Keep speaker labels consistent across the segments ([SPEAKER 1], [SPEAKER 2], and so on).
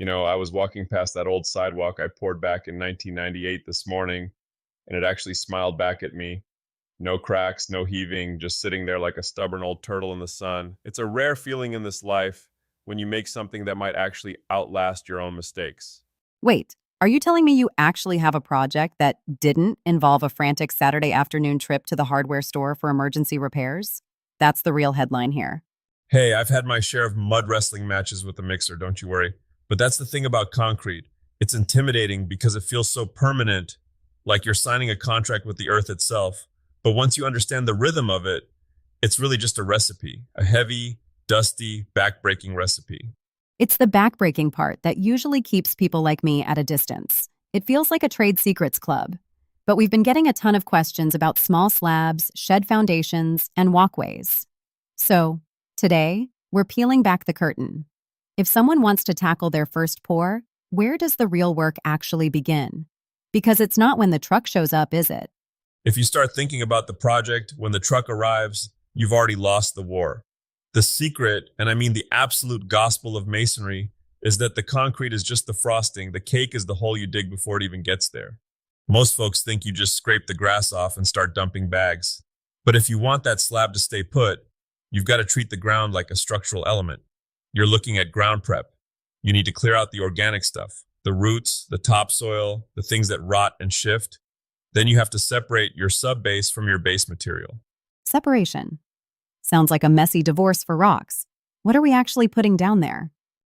[SPEAKER 1] I was walking past that old sidewalk I poured back in 1998 this morning, and it actually smiled back at me. No cracks, no heaving, just sitting there like a stubborn old turtle in the sun. It's a rare feeling in this life when you make something that might actually outlast your own mistakes.
[SPEAKER 2] Wait, are you telling me you actually have a project that didn't involve a frantic Saturday afternoon trip to the hardware store for emergency repairs? That's the real headline here.
[SPEAKER 1] Hey, I've had my share of mud wrestling matches with the mixer, don't you worry. But that's the thing about concrete. It's intimidating because it feels so permanent, like you're signing a contract with the earth itself. But once you understand the rhythm of it, it's really just a recipe, a heavy, dusty, back-breaking recipe.
[SPEAKER 2] It's the backbreaking part that usually keeps people like me at a distance. It feels like a trade secrets club. But we've been getting a ton of questions about small slabs, shed foundations, and walkways. So, today, we're peeling back the curtain. If someone wants to tackle their first pour, where does the real work actually begin? Because it's not when the truck shows up, is it?
[SPEAKER 1] If you start thinking about the project when the truck arrives, you've already lost the war. The secret, and I mean the absolute gospel of masonry, is that the concrete is just the frosting, the cake is the hole you dig before it even gets there. Most folks think you just scrape the grass off and start dumping bags. But if you want that slab to stay put, you've got to treat the ground like a structural element. You're looking at ground prep. You need to clear out the organic stuff, the roots, the topsoil, the things that rot and shift. Then you have to separate your sub-base from your base material.
[SPEAKER 2] Separation. Sounds like a messy divorce for rocks. What are we actually putting down there?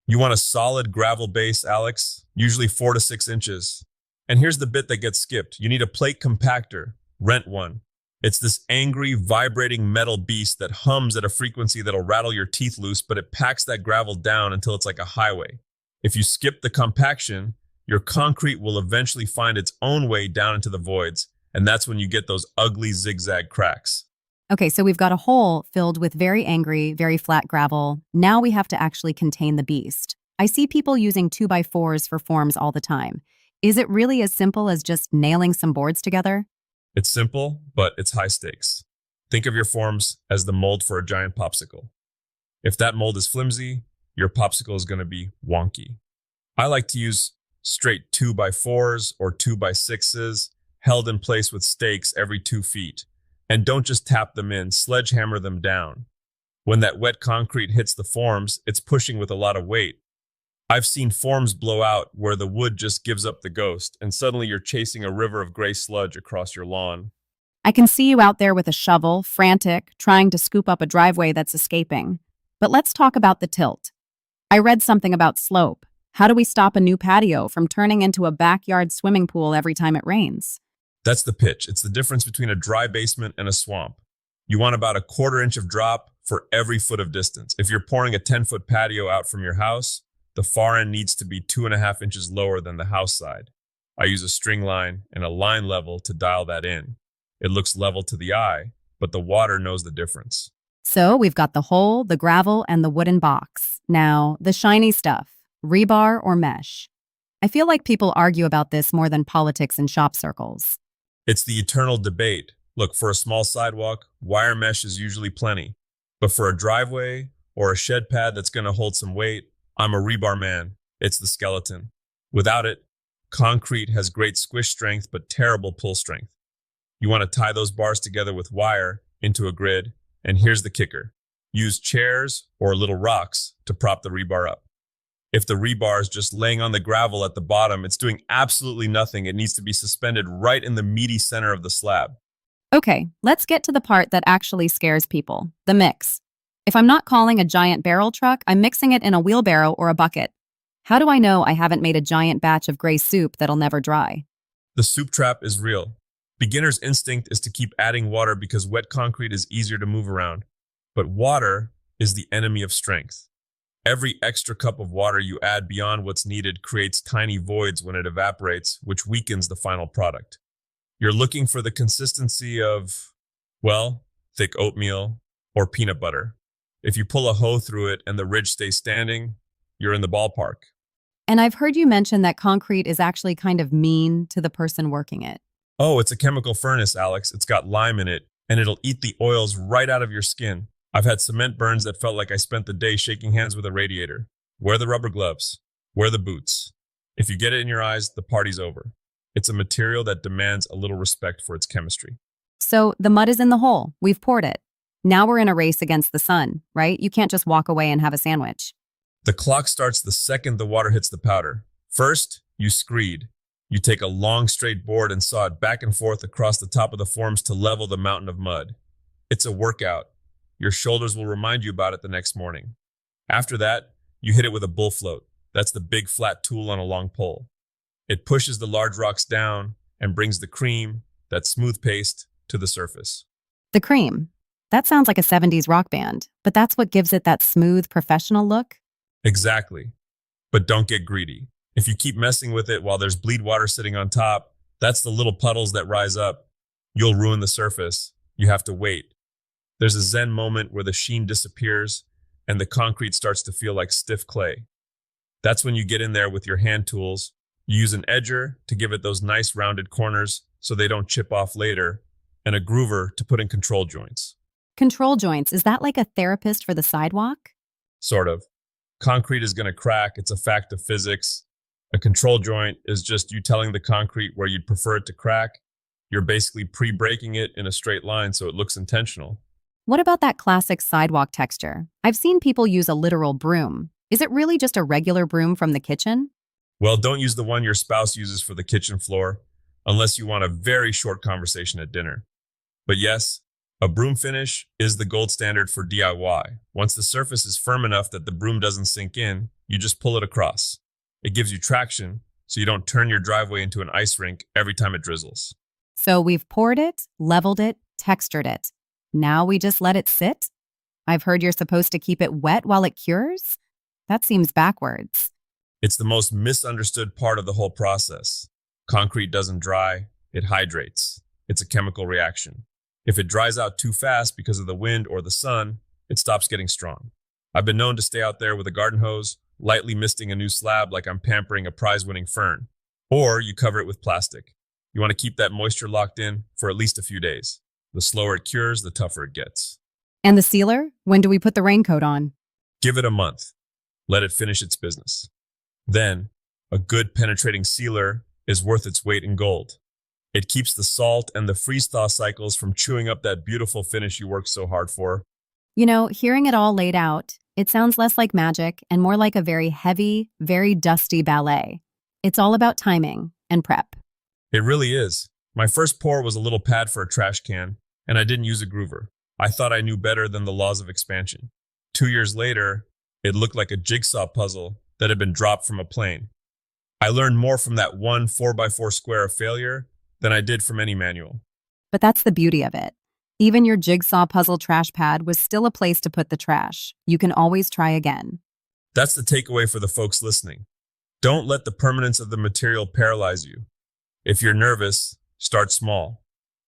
[SPEAKER 1] You want a solid gravel base, Alex, usually 4 to 6 inches. And here's the bit that gets skipped. You need a plate compactor. Rent one. It's this angry, vibrating metal beast that hums at a frequency that'll rattle your teeth loose, but it packs that gravel down until it's like a highway. If you skip the compaction, your concrete will eventually find its own way down into the voids, and that's when you get those ugly zigzag cracks.
[SPEAKER 2] Okay, so we've got a hole filled with very angry, very flat gravel. Now we have to actually contain the beast. I see people using 2x4s for forms all the time. Is it really as simple as just nailing some boards together?
[SPEAKER 1] It's simple, but it's high stakes. Think of your forms as the mold for a giant popsicle. If that mold is flimsy, your popsicle is going to be wonky. I like to use straight 2x4s or 2x6s held in place with stakes every 2 feet. And don't just tap them in, sledgehammer them down. When that wet concrete hits the forms, it's pushing with a lot of weight. I've seen forms blow out where the wood just gives up the ghost, and suddenly you're chasing a river of gray sludge across your lawn.
[SPEAKER 2] I can see you out there with a shovel, frantic, trying to scoop up a driveway that's escaping. But let's talk about the tilt. I read something about slope. How do we stop a new patio from turning into a backyard swimming pool every time it rains?
[SPEAKER 1] That's the pitch. It's the difference between a dry basement and a swamp. You want about a 1/4 inch of drop for every foot of distance. If you're pouring a 10-foot patio out from your house, the far end needs to be 2.5 inches lower than the house side. I use a string line and a line level to dial that in. It looks level to the eye, but the water knows the difference.
[SPEAKER 2] So we've got the hole, the gravel, and the wooden box. Now, the shiny stuff, rebar or mesh. I feel like people argue about this more than politics in shop circles.
[SPEAKER 1] It's the eternal debate. Look, for a small sidewalk, wire mesh is usually plenty. But for a driveway or a shed pad that's going to hold some weight, I'm a rebar man. It's the skeleton. Without it, concrete has great squish strength but terrible pull strength. You want to tie those bars together with wire into a grid, and here's the kicker. Use chairs or little rocks to prop the rebar up. If the rebar is just laying on the gravel at the bottom, it's doing absolutely nothing. It needs to be suspended right in the meaty center of the slab.
[SPEAKER 2] Okay, let's get to the part that actually scares people, the mix. If I'm not calling a giant barrel truck, I'm mixing it in a wheelbarrow or a bucket. How do I know I haven't made a giant batch of gray soup that'll never dry?
[SPEAKER 1] The soup trap is real. Beginner's instinct is to keep adding water because wet concrete is easier to move around. But water is the enemy of strength. Every extra cup of water you add beyond what's needed creates tiny voids when it evaporates, which weakens the final product. You're looking for the consistency of, well, thick oatmeal or peanut butter. If you pull a hoe through it and the ridge stays standing, you're in the ballpark.
[SPEAKER 2] And I've heard you mention that concrete is actually kind of mean to the person working it.
[SPEAKER 1] Oh, it's a chemical furnace, Alex. It's got lime in it, and it'll eat the oils right out of your skin. I've had cement burns that felt like I spent the day shaking hands with a radiator. Wear the rubber gloves. Wear the boots. If you get it in your eyes, the party's over. It's a material that demands a little respect for its chemistry.
[SPEAKER 2] So the mud is in the hole. We've poured it. Now we're in a race against the sun, right? You can't just walk away and have a sandwich.
[SPEAKER 1] The clock starts the second the water hits the powder. First, you screed. You take a long straight board and saw it back and forth across the top of the forms to level the mountain of mud. It's a workout. Your shoulders will remind you about it the next morning. After that, you hit it with a bull float. That's the big flat tool on a long pole. It pushes the large rocks down and brings the cream, that smooth paste, to the surface.
[SPEAKER 2] The cream. That sounds like a 70s rock band, but that's what gives it that smooth, professional look.
[SPEAKER 1] Exactly. But don't get greedy. If you keep messing with it while there's bleed water sitting on top, that's the little puddles that rise up. You'll ruin the surface. You have to wait. There's a zen moment where the sheen disappears and the concrete starts to feel like stiff clay. That's when you get in there with your hand tools. You use an edger to give it those nice rounded corners so they don't chip off later, and a groover to put in control joints.
[SPEAKER 2] Control joints, is that like a therapist for the sidewalk?
[SPEAKER 1] Sort of. Concrete is going to crack. It's a fact of physics. A control joint is just you telling the concrete where you'd prefer it to crack. You're basically pre-breaking it in a straight line so it looks intentional.
[SPEAKER 2] What about that classic sidewalk texture? I've seen people use a literal broom. Is it really just a regular broom from the kitchen?
[SPEAKER 1] Well, don't use the one your spouse uses for the kitchen floor unless you want a very short conversation at dinner. But yes, a broom finish is the gold standard for DIY. Once the surface is firm enough that the broom doesn't sink in, you just pull it across. It gives you traction so you don't turn your driveway into an ice rink every time it drizzles.
[SPEAKER 2] So we've poured it, leveled it, textured it. Now we just let it sit? I've heard you're supposed to keep it wet while it cures? That seems backwards.
[SPEAKER 1] It's the most misunderstood part of the whole process. Concrete doesn't dry, it hydrates. It's a chemical reaction. If it dries out too fast because of the wind or the sun, it stops getting strong. I've been known to stay out there with a garden hose, lightly misting a new slab like I'm pampering a prize-winning fern. Or you cover it with plastic. You want to keep that moisture locked in for at least a few days. The slower it cures, the tougher it gets.
[SPEAKER 2] And the sealer? When do we put the raincoat on?
[SPEAKER 1] Give it a month. Let it finish its business. Then, a good penetrating sealer is worth its weight in gold. It keeps the salt and the freeze-thaw cycles from chewing up that beautiful finish you worked so hard for.
[SPEAKER 2] You know, hearing it all laid out, it sounds less like magic and more like a very heavy, very dusty ballet. It's all about timing and prep.
[SPEAKER 1] It really is. My first pour was a little pad for a trash can, and I didn't use a groover. I thought I knew better than the laws of expansion. 2 years later, it looked like a jigsaw puzzle that had been dropped from a plane. I learned more from that one 4x4 square of failure than I did from any manual.
[SPEAKER 2] But that's the beauty of it. Even your jigsaw puzzle trash pad was still a place to put the trash. You can always try again.
[SPEAKER 1] That's the takeaway for the folks listening. Don't let the permanence of the material paralyze you. If you're nervous, start small.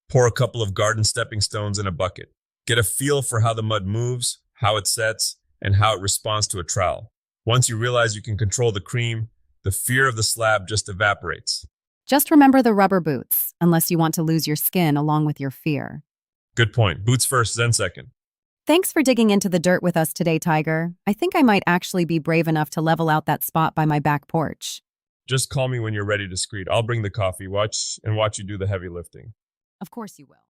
[SPEAKER 1] Pour a couple of garden stepping stones in a bucket. Get a feel for how the mud moves, how it sets, and how it responds to a trowel. Once you realize you can control the cream, the fear of the slab just evaporates.
[SPEAKER 2] Just remember the rubber boots, unless you want to lose your skin along with your fear.
[SPEAKER 1] Good point. Boots first, then second.
[SPEAKER 2] Thanks for digging into the dirt with us today, Tiger. I think I might actually be brave enough to level out that spot by my back porch.
[SPEAKER 1] Just call me when you're ready to screed. I'll bring the coffee. Watch you do the heavy lifting.
[SPEAKER 2] Of course you will.